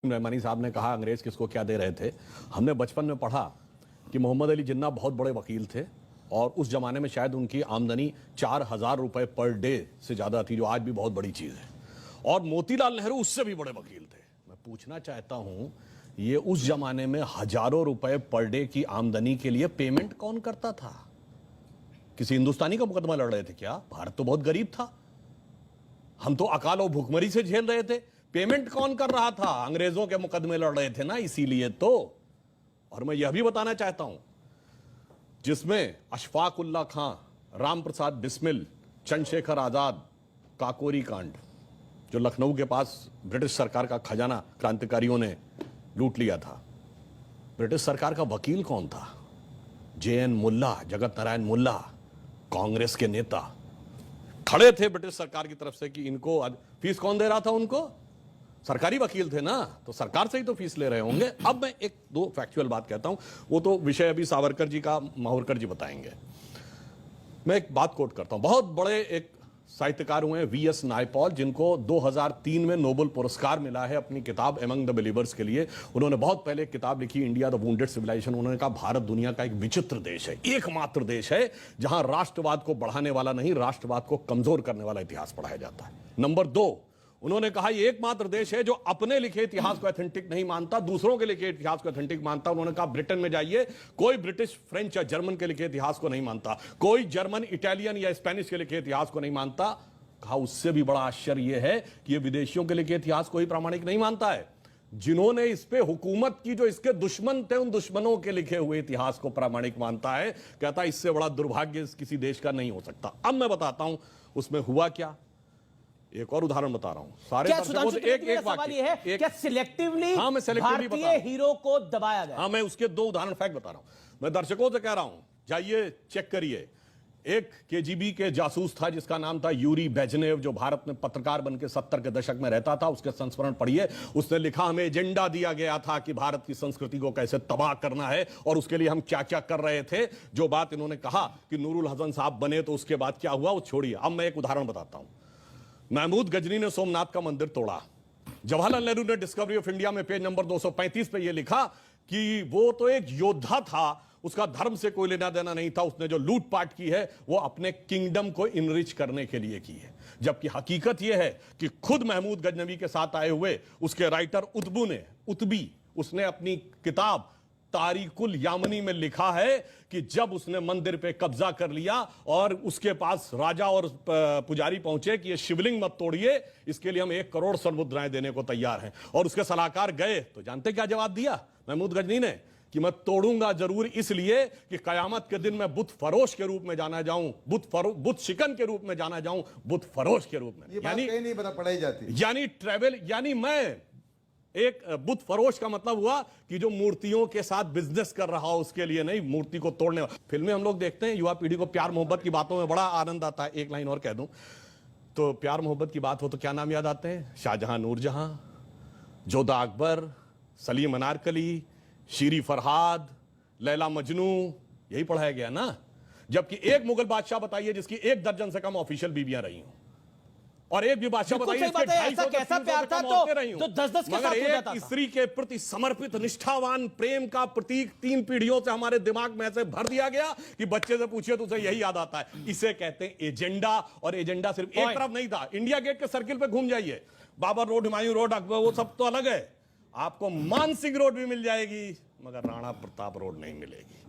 रहमानी साहब ने कहा अंग्रेज किसको क्या दे रहे थे। हमने बचपन में पढ़ा कि मोहम्मद अली जिन्ना बहुत बड़े वकील थे और उस जमाने में शायद उनकी आमदनी 4,000 रुपए पर डे से ज्यादा थी, जो आज भी बहुत बड़ी चीज है। और मोतीलाल नेहरू उससे भी बड़े वकील थे। मैं पूछना चाहता हूं, ये उस जमाने में हजारों रुपए पर डे की आमदनी के लिए पेमेंट कौन करता था? किसी हिंदुस्तानी का मुकदमा लड़ रहे थे क्या? भारत तो बहुत गरीब था, हम तो अकाल और भुखमरी से झेल रहे थे। पेमेंट कौन कर रहा था? अंग्रेजों के मुकदमे लड़ रहे थे ना, इसीलिए तो। और मैं यह भी बताना चाहता हूं, जिसमें अशफाक उल्ला खां, राम प्रसाद बिस्मिल, चंद्रशेखर आजाद, काकोरी कांड, जो लखनऊ के पास ब्रिटिश सरकार का खजाना क्रांतिकारियों ने लूट लिया था, ब्रिटिश सरकार का वकील कौन था? JN मुल्ला, जगत नारायण मुल्ला, कांग्रेस के नेता खड़े थे ब्रिटिश सरकार की तरफ से कि इनको फीस कौन दे रहा था? उनको सरकारी वकील थे ना, तो सरकार से ही तो फीस ले रहे होंगे। अब मैं एक दो फैक्चुअल बात कहता हूं, वो तो विषय अभी सावरकर जी का माहुरकर जी बताएंगे। मैं एक बात कोट करता हूं, बहुत बड़े एक साहित्यकार हुए VS नायपॉल, जिनको 2003 में नोबेल पुरस्कार मिला है अपनी किताब एमंग द बिलीवर्स के लिए। उन्होंने बहुत पहले एक किताब लिखी, इंडिया द वुंडेड सिविलाइजेशन। उन्होंने कहा भारत दुनिया का एक विचित्र देश है, एकमात्र देश है जहां राष्ट्रवाद को बढ़ाने वाला नहीं, राष्ट्रवाद को कमजोर करने वाला इतिहास पढ़ाया जाता है। नंबर 2, उन्होंने कहा ये एकमात्र देश है जो अपने लिखे इतिहास को ऑथेंटिक नहीं मानता, दूसरों के लिखे इतिहास को ऑथेंटिक मानता। उन्होंने कहा ब्रिटेन में जाइए, कोई ब्रिटिश, फ्रेंच या जर्मन के लिखे इतिहास को नहीं मानता, कोई जर्मन, इटालियन या स्पेनिश के लिखे इतिहास को नहीं मानता। कहा उससे भी बड़ा आश्चर्य यह है कि ये विदेशियों के लिखे इतिहास को ही प्रामाणिक नहीं मानता है, जिन्होंने इस पे हुकूमत की, जो इसके दुश्मन थे, उन दुश्मनों के लिखे हुए इतिहास को प्रामाणिक मानता है। कहता है इससे बड़ा दुर्भाग्य किसी देश का नहीं हो सकता। अब मैं बताता हूं उसमें हुआ क्या। एक और उदाहरण बता रहा हूं सारे दर्शकों से। एक सवाल ये है, क्या सिलेक्टिवली भारतीय हीरो को दबाया गया? हाँ, मैं उसके 2 उदाहरण फैक्ट बता रहा हूं। मैं दर्शकों से कह रहा हूं, जाइए चेक करिए। एक KGB के जासूस था जिसका नाम था यूरी बेजनेव, जो भारत में पत्रकार बनकर 70 के दशक में रहता था। उसके संस्मरण पढ़िए। उसने लिखा, हमें एजेंडा दिया गया था कि भारत की संस्कृति को कैसे तबाह करना है और उसके लिए हम क्या क्या कर रहे थे। जो बात इन्होंने कहा कि नूरुल हसन साहब बने तो उसके बाद क्या हुआ वो छोड़िए। अब मैं एक उदाहरण बताता हूं। महमूद गजनी ने सोमनाथ का मंदिर तोड़ा। जवाहरलाल नेहरू ने डिस्कवरी ऑफ इंडिया में पेज नंबर 235 पे यह लिखा कि वो तो एक योद्धा था, उसका धर्म से कोई लेना देना नहीं था, उसने जो लूटपाट की है वो अपने किंगडम को इनरिच करने के लिए की है। जबकि हकीकत यह है कि खुद महमूद गजनवी के साथ आए हुए उसके राइटर उतबी उसने अपनी किताब तारिकुल यामनी में लिखा है कि जब उसने मंदिर पे कब्जा कर लिया और उसके पास राजा और पुजारी पहुंचे कि ये शिवलिंग मत तोड़िए, इसके लिए हम 1 करोड़ स्वर्ण मुद्राएं देने को तैयार हैं, और उसके सलाहकार गए तो जानते क्या जवाब दिया महमूद गजनी ने? कि मैं तोड़ूंगा जरूर, इसलिए कि कयामत के दिन मैं बुत फरोश के रूप में जाना जाऊं, बुत शिकन के रूप में जाना जाऊं, बुत फरोश के रूप में। यानी नहीं पता पढ़ाई जाती, यानी ट्रेवल, यानी मैं एक बुत फरोश का मतलब हुआ कि जो मूर्तियों के साथ बिजनेस कर रहा हो, उसके लिए नहीं, मूर्ति को तोड़ने। फिल्में हम लोग देखते हैं, युवा पीढ़ी को प्यार मोहब्बत की बातों में बड़ा आनंद आता है। एक लाइन और कह दूं तो, प्यार मोहब्बत की बात हो तो क्या नाम याद आते हैं? शाहजहां, नूरजहां, जोधा अकबर, सलीम अनारकली, शीरी फरहाद, लैला मजनू, यही पढ़ाया गया ना। जबकि एक मुगल बादशाह बताइए जिसकी 1 दर्जन से कम ऑफिशियल बीवियां रही हों, और एक भी बादशाह बताइए ऐसा कैसा प्यार था तो 10-10 के साथ हो जाता था। एक स्त्री के प्रति समर्पित निष्ठावान प्रेम का प्रतीक 3 पीढ़ियों से हमारे दिमाग में ऐसे भर दिया गया कि बच्चे से पूछिए तो उसे यही याद आता है। इसे कहते हैं एजेंडा। और एजेंडा सिर्फ एक तरफ नहीं था। इंडिया गेट के सर्किल पे घूम जाइए, बाबर रोड, हुमायूं रोड, अकबर, वो सब तो अलग है। आपको मानसिंह रोड भी मिल जाएगी, मगर राणा प्रताप रोड नहीं मिलेगी।